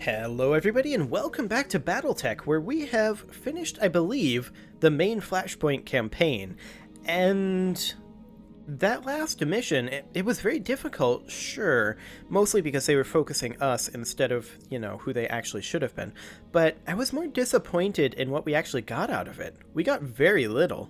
Hello everybody and welcome back to BattleTech, where we have finished, I believe, the main Flashpoint campaign. And that last mission, it was very difficult, sure, mostly because they were focusing us instead of, who they actually should have been. But I was more disappointed in what we actually got out of it. We got very little.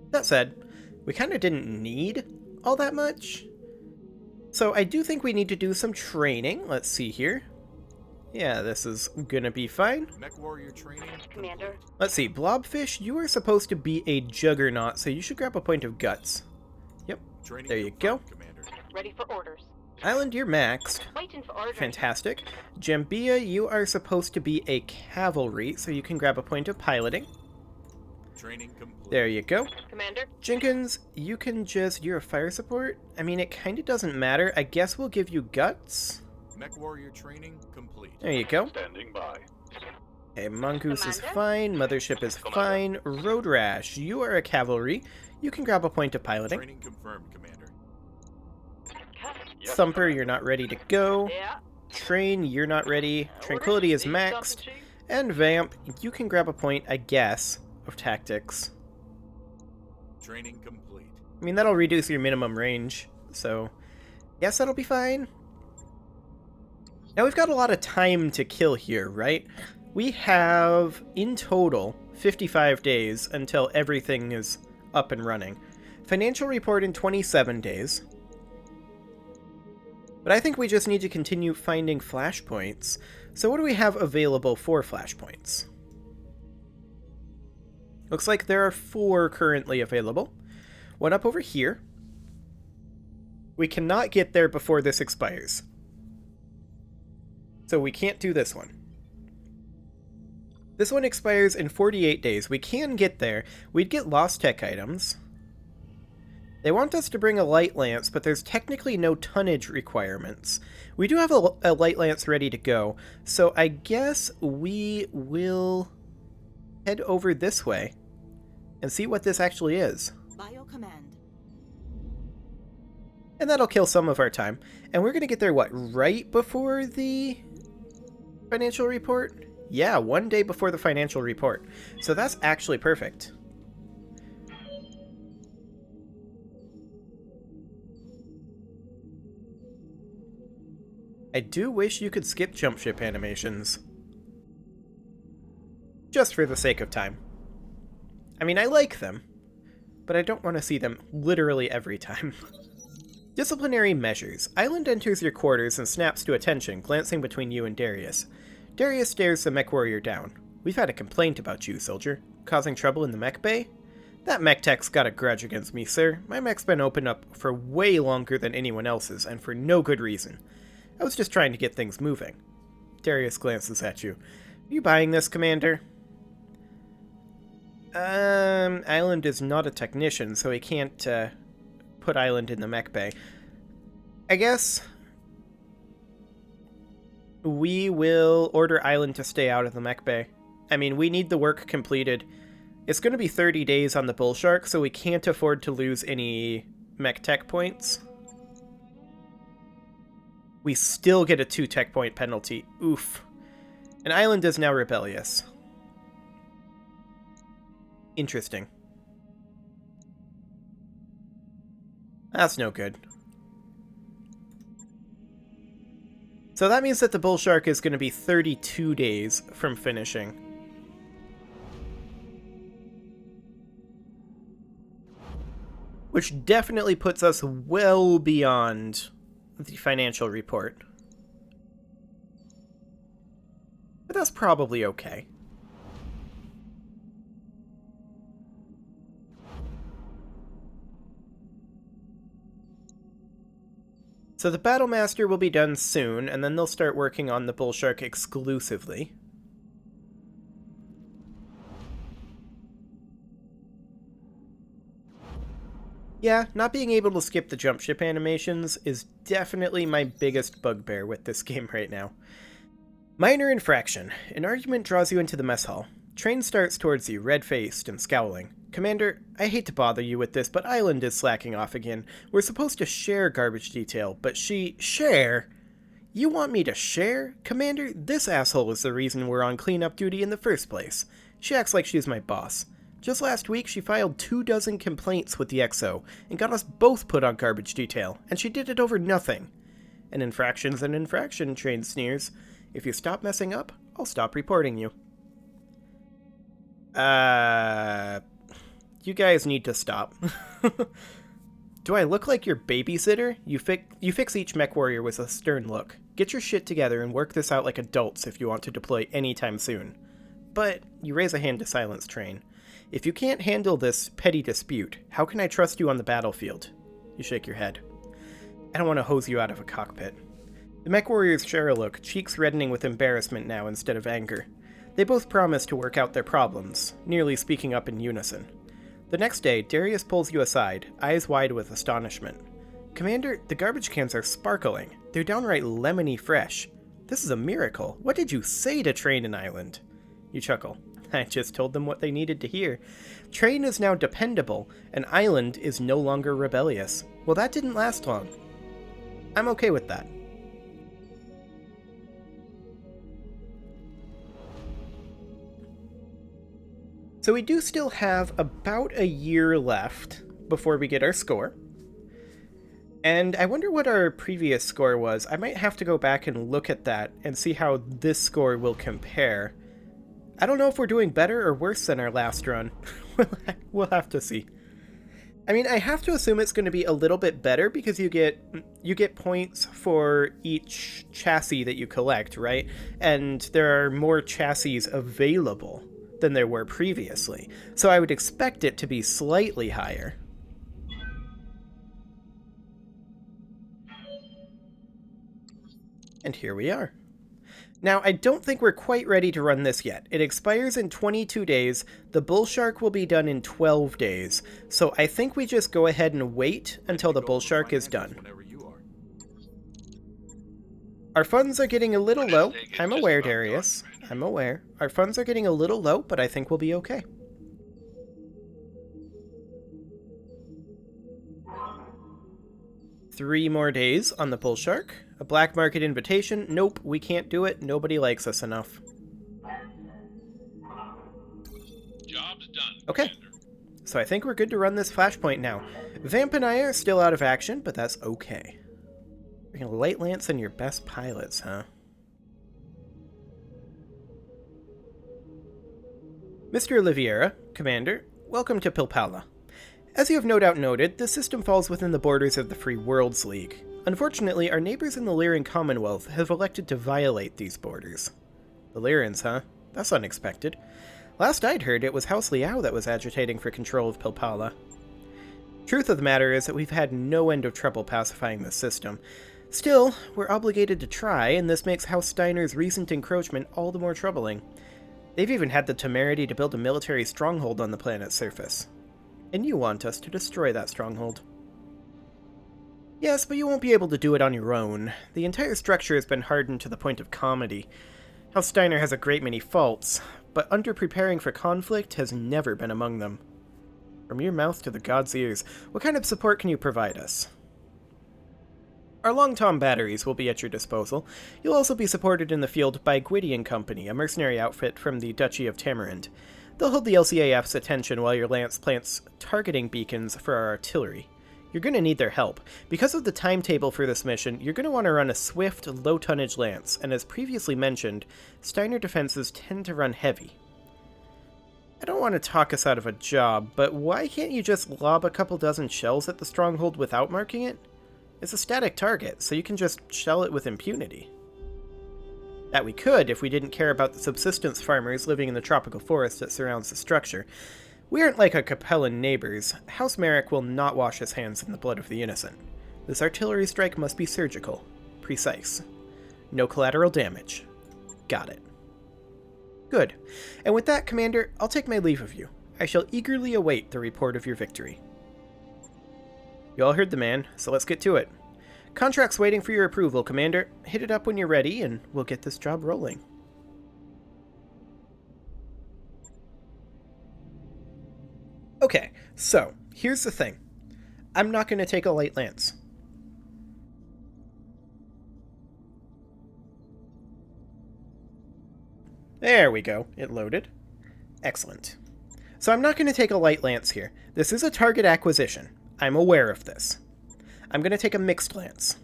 That said, we kind of didn't need all that much. So I do think we need to do some training. Let's see here. Yeah, this is gonna be fine. Mech warrior training, Commander. Let's see, Blobfish, you are supposed to be a juggernaut, so you should grab a point of guts. Yep, Training there you go. Commander. Ready for orders. Island, you're maxed. Waiting for orders. Fantastic. Jambia, you are supposed to be a cavalry, so you can grab a point of piloting. Training complete. There you go. Commander. Jenkins, you can just... you're a fire support? I mean, it kind of doesn't matter. I guess we'll give you guts. Mech warrior training complete. There you go. Standing by. Okay, Mongoose is Commander? fine. Mothership is fine. Road Rash, you are a cavalry. You can grab a point of piloting. Training confirmed, Commander. Thumper, you're not ready to go. Yeah. Train, you're not ready. Tranquility is maxed. And Vamp, you can grab a point, I guess, of tactics. Training complete. I mean, that'll reduce your minimum range, so yes, that'll be fine. Now, we've got a lot of time to kill here, right? We have, in total, 55 days until everything is up and running. Financial report in 27 days. But I think we just need to continue finding flashpoints. So what do we have available for flashpoints? Looks like there are 4 currently available. One up over here. We cannot get there before this expires. So we can't do this one. This one expires in 48 days. We can get there. We'd get lost tech items. They want us to bring a light lance, but there's technically no tonnage requirements. We do have a light lance ready to go, so I guess we will head over this way and see what this actually is. Bio command. And that'll kill some of our time. And we're going to get there, what, right before the financial report? Yeah, 1 day before the financial report. So that's actually perfect. I do wish you could skip jump ship animations. Just for the sake of time. I mean, I like them, but I don't want to see them literally every time. Disciplinary measures. Island enters your quarters and snaps to attention, glancing between you and Darius. Darius stares the mech warrior down. We've had a complaint about you, soldier. Causing trouble in the mech bay? That mech tech's got a grudge against me, sir. My mech's been open up for way longer than anyone else's, and for no good reason. I was just trying to get things moving. Darius glances at you. Are you buying this, Commander? Island is not a technician, so he can't, put Island in the mech bay. I guess we will order Island to stay out of the mech bay. I mean, we need the work completed. It's going to be 30 days on the Bull Shark, so we can't afford to lose any mech tech points. We still get a 2 tech point penalty. Oof. And Island is now rebellious. Interesting. That's no good. So that means that the Bull Shark is going to be 32 days from finishing. Which definitely puts us well beyond the financial report. But that's probably okay. So the Battlemaster will be done soon, and then they'll start working on the Bull Shark exclusively. Yeah, not being able to skip the jump ship animations is definitely my biggest bugbear with this game right now. Minor infraction. An argument draws you into the mess hall. Train starts towards you, red-faced and scowling. Commander, I hate to bother you with this, but Island is slacking off again. We're supposed to share garbage detail, but she... Share? You want me to share? Commander, this asshole is the reason we're on cleanup duty in the first place. She acts like she's my boss. Just last week, she filed 24 complaints with the XO and got us both put on garbage detail, and she did it over nothing. An infraction's an infraction, Train sneers. If you stop messing up, I'll stop reporting you. You guys need to stop. Do I look like your babysitter? You fix each mech warrior with a stern look. Get your shit together and work this out like adults if you want to deploy anytime soon. But you raise a hand to silence Train. If you can't handle this petty dispute, how can I trust you on the battlefield? You shake your head. I don't want to hose you out of a cockpit. The mech warriors share a look, cheeks reddening with embarrassment now instead of anger. They both promise to work out their problems, nearly speaking up in unison. The next day, Darius pulls you aside, eyes wide with astonishment. Commander, the garbage cans are sparkling. They're downright lemony fresh. This is a miracle. What did you say to Train and Island? You chuckle. I just told them what they needed to hear. Train is now dependable, and Island is no longer rebellious. Well, that didn't last long. I'm okay with that. So we do still have about a year left before we get our score. And I wonder what our previous score was. I might have to go back and look at that and see how this score will compare. I don't know if we're doing better or worse than our last run. We'll have to see. I mean, I have to assume it's going to be a little bit better because you get points for each chassis that you collect, right? And there are more chassis available than there were previously. So I would expect it to be slightly higher. And here we are. Now, I don't think we're quite ready to run this yet. It expires in 22 days. The Bull Shark will be done in 12 days. So I think we just go ahead and wait until the Bull Shark is done. Our funds are getting a little low. I'm aware, Darius. I'm aware. Our funds are getting a little low, but I think we'll be okay. Three more days on the Bull Shark. A black market invitation. Nope, we can't do it. Nobody likes us enough. Job's done. Okay. So I think we're good to run this flashpoint now. Vamp and I are still out of action, but that's okay. You're gonna light lance and your best pilots, huh? Mr. Oliveira, Commander, welcome to Pilpala. As you have no doubt noted, this system falls within the borders of the Free Worlds League. Unfortunately, our neighbors in the Lyran Commonwealth have elected to violate these borders. The Lyrans, huh? That's unexpected. Last I'd heard, it was House Liao that was agitating for control of Pilpala. Truth of the matter is that we've had no end of trouble pacifying this system. Still, we're obligated to try, and this makes House Steiner's recent encroachment all the more troubling. They've even had the temerity to build a military stronghold on the planet's surface. And you want us to destroy that stronghold. Yes, but you won't be able to do it on your own. The entire structure has been hardened to the point of comedy. House Steiner has a great many faults, but under-preparing for conflict has never been among them. From your mouth to the god's ears, what kind of support can you provide us? Our long-tom batteries will be at your disposal. You'll also be supported in the field by Gwydion Company, a mercenary outfit from the Duchy of Tamarind. They'll hold the LCAF's attention while your lance plants targeting beacons for our artillery. You're going to need their help. Because of the timetable for this mission, you're going to want to run a swift, low-tonnage lance, and as previously mentioned, Steiner defenses tend to run heavy. I don't want to talk us out of a job, but why can't you just lob a couple dozen shells at the stronghold without marking it? It's a static target, so you can just shell it with impunity. That we could if we didn't care about the subsistence farmers living in the tropical forest that surrounds the structure. We aren't like our Capellan neighbors. House Merrick will not wash his hands in the blood of the innocent. This artillery strike must be surgical. Precise. No collateral damage. Got it. Good. And with that, Commander, I'll take my leave of you. I shall eagerly await the report of your victory. You all heard the man, so let's get to it. Contract's waiting for your approval, Commander. Hit it up when you're ready, and we'll get this job rolling. Okay, so, here's the thing. I'm not going to take a light lance. There we go. It loaded. Excellent. So I'm not going to take a light lance here. This is a target acquisition. I'm aware of this. I'm going to take a mixed lance.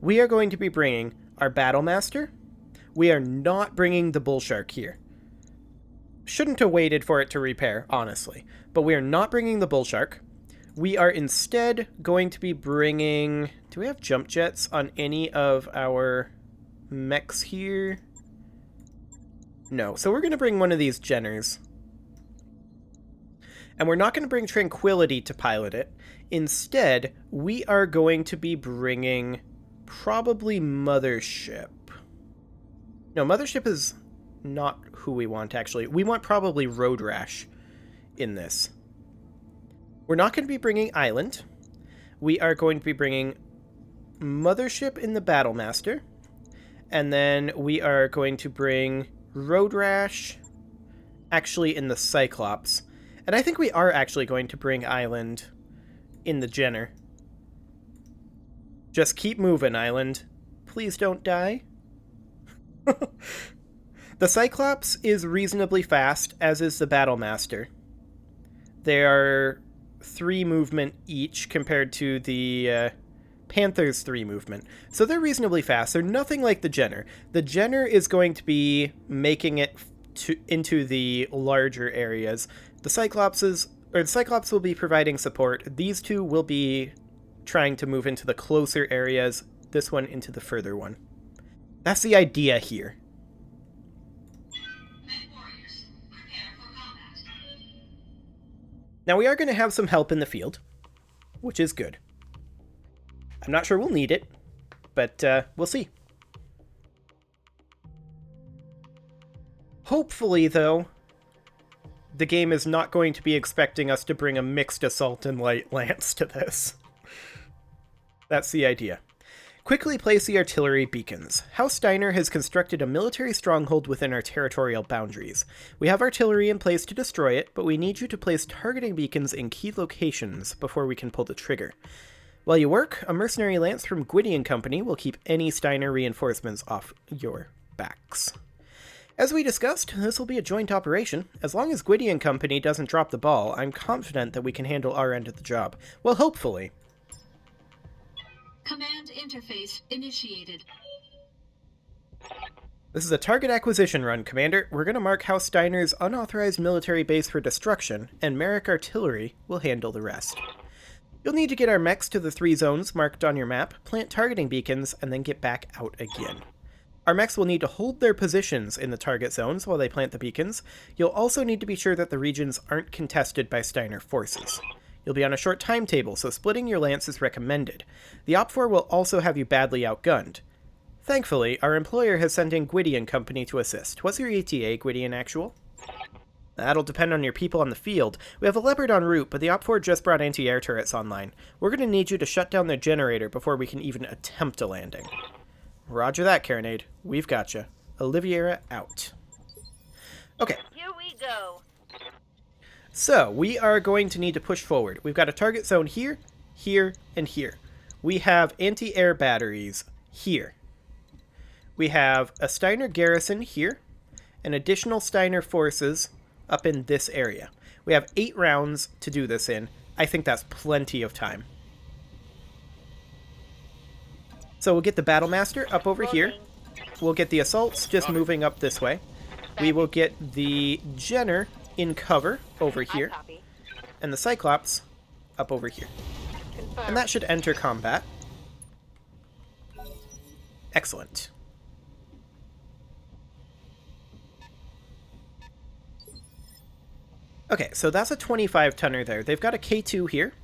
We are going to be bringing our Battlemaster. We are not bringing the Bull Shark here. Shouldn't have waited for it to repair, honestly. But we are not bringing the Bull Shark. We are instead going to be bringing... Do we have jump jets on any of our mechs here? No. So we're going to bring one of these Jenners. And we're not going to bring Tranquility to pilot it. Instead, we are going to be bringing probably Mothership. No, Mothership is not who we want, actually. We want probably Road Rash in this. We're not going to be bringing Island. We are going to be bringing Mothership in the Battlemaster. And then we are going to bring Road Rash actually in the Cyclops. And I think we are actually going to bring Island in the Jenner. Just keep moving, Island. Please don't die. The Cyclops is reasonably fast, as is the Battlemaster. They are 3 movement each compared to the Panther's 3 movement. So they're reasonably fast. They're nothing like the Jenner. The Jenner is going to be making it into the larger areas. The Cyclops will be providing support. These two will be trying to move into the closer areas. This one into the further one. That's the idea here. Now we are going to have some help in the field, which is good. I'm not sure we'll need it, but we'll see. Hopefully, though, the game is not going to be expecting us to bring a mixed assault and light lance to this. That's the idea. Quickly place the artillery beacons. House Steiner has constructed a military stronghold within our territorial boundaries. We have artillery in place to destroy it, but we need you to place targeting beacons in key locations before we can pull the trigger. While you work, a mercenary lance from Gwydion Company will keep any Steiner reinforcements off your backs. As we discussed, this will be a joint operation. As long as Gwydion Company doesn't drop the ball, I'm confident that we can handle our end of the job. Well, hopefully. Command interface initiated. This is a target acquisition run, Commander. We're going to mark House Steiner's unauthorized military base for destruction, and Merrick Artillery will handle the rest. You'll need to get our mechs to the 3 zones marked on your map, plant targeting beacons, and then get back out again. Our mechs will need to hold their positions in the target zones while they plant the beacons. You'll also need to be sure that the regions aren't contested by Steiner forces. You'll be on a short timetable, so splitting your lance is recommended. The OPFOR will also have you badly outgunned. Thankfully, our employer has sent in Gwydion Company to assist. What's your ETA, Gwydion Actual? That'll depend on your people on the field. We have a Leopard en route, but the OPFOR just brought anti-air turrets online. We're going to need you to shut down their generator before we can even attempt a landing. Roger that, Carronade. We've got you. Oliviera out. Okay. Here we go. So, we are going to need to push forward. We've got a target zone here, here, and here. We have anti-air batteries here. We have a Steiner garrison here, and additional Steiner forces up in this area. We have 8 rounds to do this in. I think that's plenty of time. So we'll get the Battlemaster up over here. We'll get the assaults just moving up this way. We will get the Jenner in cover over here, and the Cyclops up over here. And that should enter combat. Excellent. Okay, so that's a 25-tonner there. They've got a K2 here.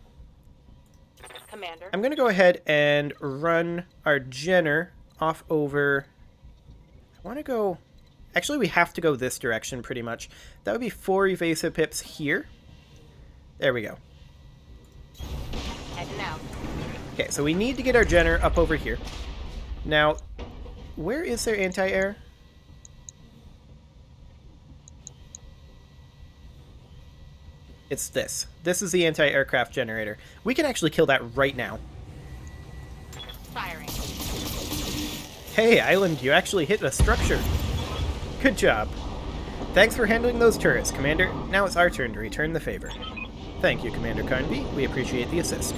Commander. I'm going to go ahead and run our Jenner off over... I want to go... Actually, we have to go this direction, pretty much. That would be 4 evasive pips here. There we go. Heading out. Okay, so we need to get our Jenner up over here. Now, where is their anti-air? It's this. This is the anti-aircraft generator. We can actually kill that right now. Firing. Hey, Island, you actually hit a structure. Good job. Thanks for handling those turrets, Commander. Now it's our turn to return the favor. Thank you, Commander Carnby. We appreciate the assist.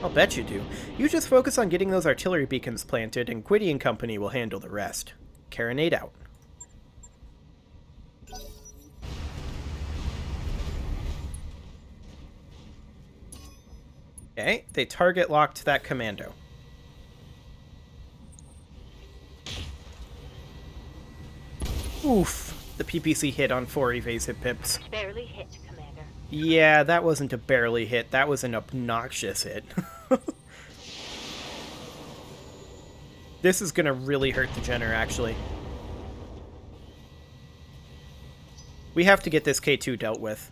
I'll bet you do. You just focus on getting those artillery beacons planted, and Quiddy and company will handle the rest. Carinade out. Okay, they target locked that commando. Oof. The PPC hit on 4 evasive pips. Barely hit, Commander. Yeah, that wasn't a barely hit. That was an obnoxious hit. This is gonna really hurt the Jenner, actually. We have to get this K2 dealt with.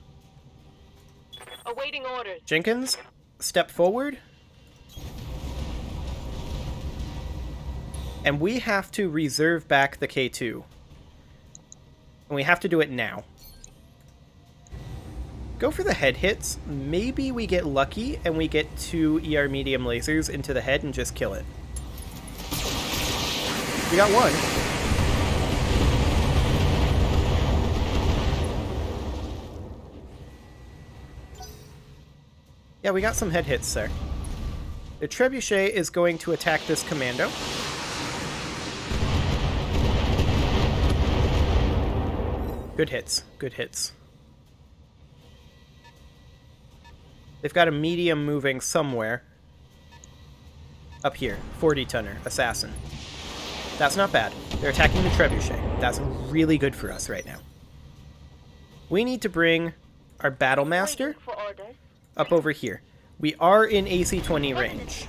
Awaiting orders. Jenkins, step forward. And we have to reserve back the K2. And we have to do it now. Go for the head hits. Maybe we get lucky and we get 2 ER medium lasers into the head and just kill it. We got 1. Yeah, we got some head hits there. The trebuchet is going to attack this commando. Good hits. Good hits. They've got a medium moving somewhere. Up here. 40-tonner. Assassin. That's not bad. They're attacking the trebuchet. That's really good for us right now. We need to bring our battle master For orders. up over here. We are in AC-20 range.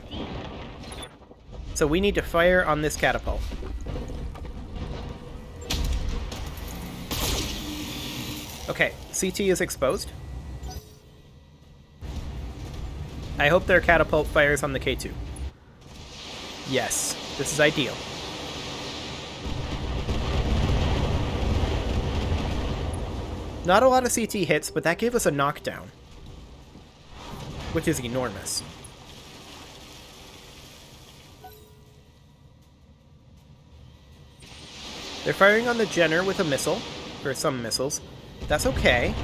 So we need to fire on this catapult. Okay, CT is exposed. I hope their catapult fires on the K2. Yes, this is ideal. Not a lot of CT hits, but that gave us a knockdown, which is enormous. They're firing on the Jenner with a missile, or some missiles. That's okay.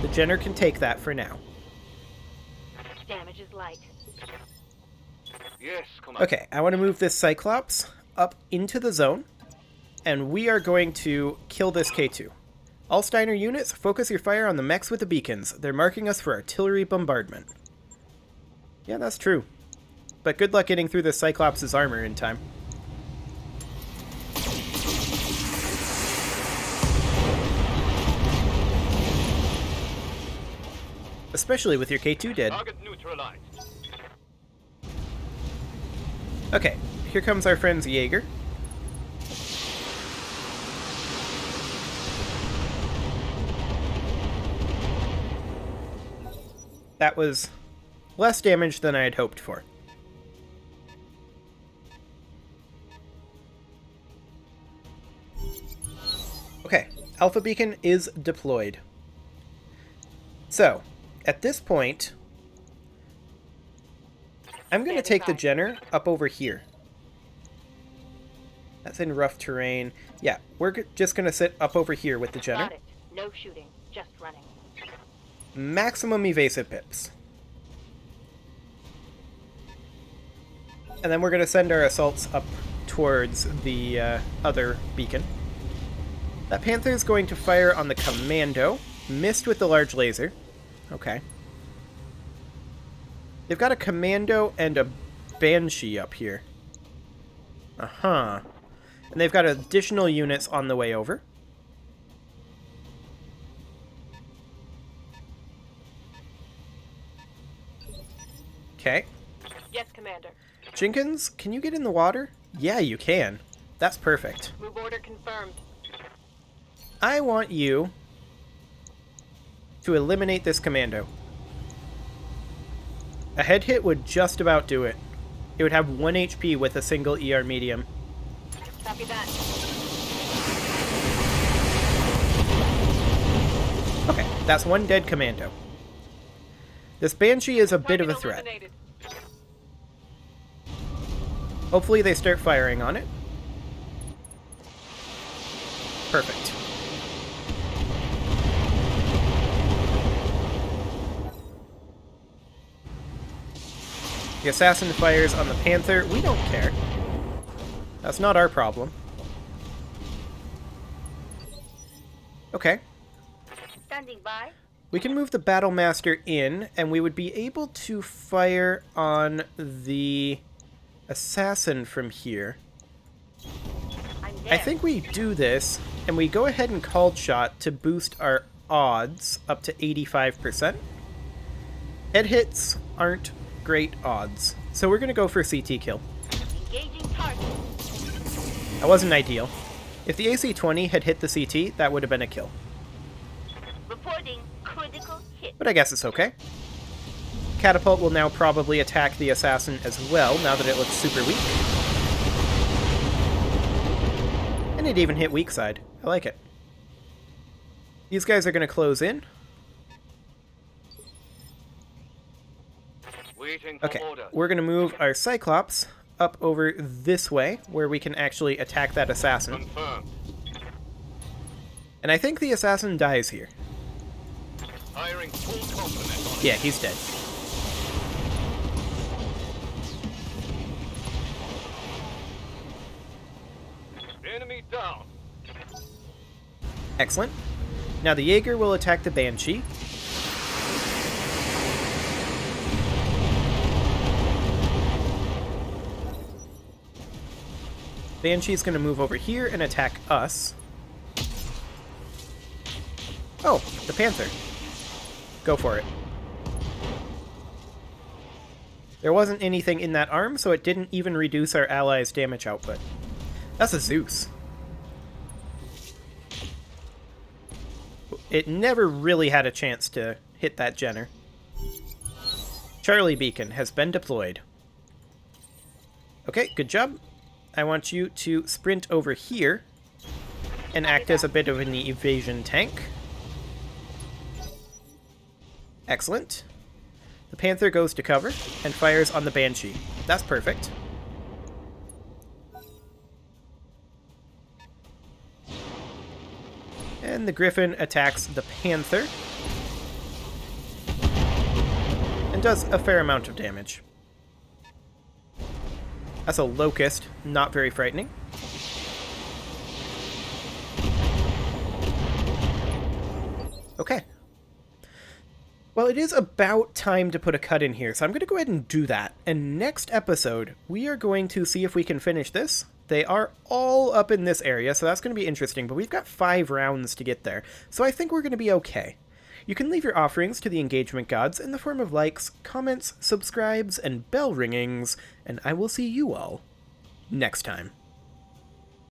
The Jenner can take that for now. Damage is light. Yes, Commander. Okay, I want to move this Cyclops up into the zone, and we are going to kill this K2. All Steiner units, focus your fire on the mechs with the beacons. They're marking us for artillery bombardment. Yeah, that's true. But good luck getting through this Cyclops' armor in time. Especially with your K2 dead. Target neutralized. Okay, here comes our friends Jaeger. That was less damage than I had hoped for. Okay, Alpha Beacon is deployed. So, at this point, I'm going to take the Jenner up over here. That's in rough terrain. Yeah, we're just going to sit up over here with the Jenner. Got it. No shooting, just running. Maximum evasive pips. And then we're going to send our assaults up towards the other beacon. That Panther is going to fire on the commando. Missed with the large laser. Okay. They've got a commando and a banshee up here. Uh-huh. And they've got additional units on the way over. Okay. Yes, Commander. Jenkins, can you get in the water? Yeah, you can. That's perfect. Move order confirmed. I want you to eliminate this commando. A head hit would just about do it. It would have 1 HP with a single ER medium. Copy that. Okay, that's 1 dead commando. This banshee is a bit of a Target threat. eliminated. Hopefully they start firing on it. Perfect. The assassin fires on the Panther. We don't care. That's not our problem. Okay. Standing by. We can move the Battlemaster in, and we would be able to fire on the assassin from here. I'm there. I think we do this, and we go ahead and called shot to boost our odds up to 85%. Head hits aren't great odds, so we're going to go for CT kill. Engaging target. That wasn't ideal. If the AC-20 had hit the CT, that would have been a kill. Reporting critical hit. But I guess it's okay. Catapult will now probably attack the assassin as well, now that it looks super weak. And it even hit weak side. I like it. These guys are going to close in. Waiting for Okay, order. we're going to move our Cyclops up over this way, where we can actually attack that assassin. Confirmed. And I think the assassin dies here. Firing full complement on it. Yeah, he's dead. Enemy down. Excellent. Now the Jaeger will attack the Banshee. Banshee's going to move over here and attack us. Oh, the Panther. Go for it. There wasn't anything in that arm, so it didn't even reduce our allies' damage output. That's a Zeus. It never really had a chance to hit that Jenner. Charlie Beacon has been deployed. Okay, good job. I want you to sprint over here and act as a bit of an evasion tank. Excellent. The Panther goes to cover and fires on the Banshee. That's perfect. And the Griffin attacks the Panther and does a fair amount of damage. That's a Locust, not very frightening. Okay. Well, it is about time to put a cut in here, so I'm going to go ahead and do that. And next episode, we are going to see if we can finish this. They are all up in this area, so that's going to be interesting, but we've got 5 rounds to get there, so I think we're going to be okay. You can leave your offerings to the engagement gods in the form of likes, comments, subscribes, and bell ringings, and I will see you all next time.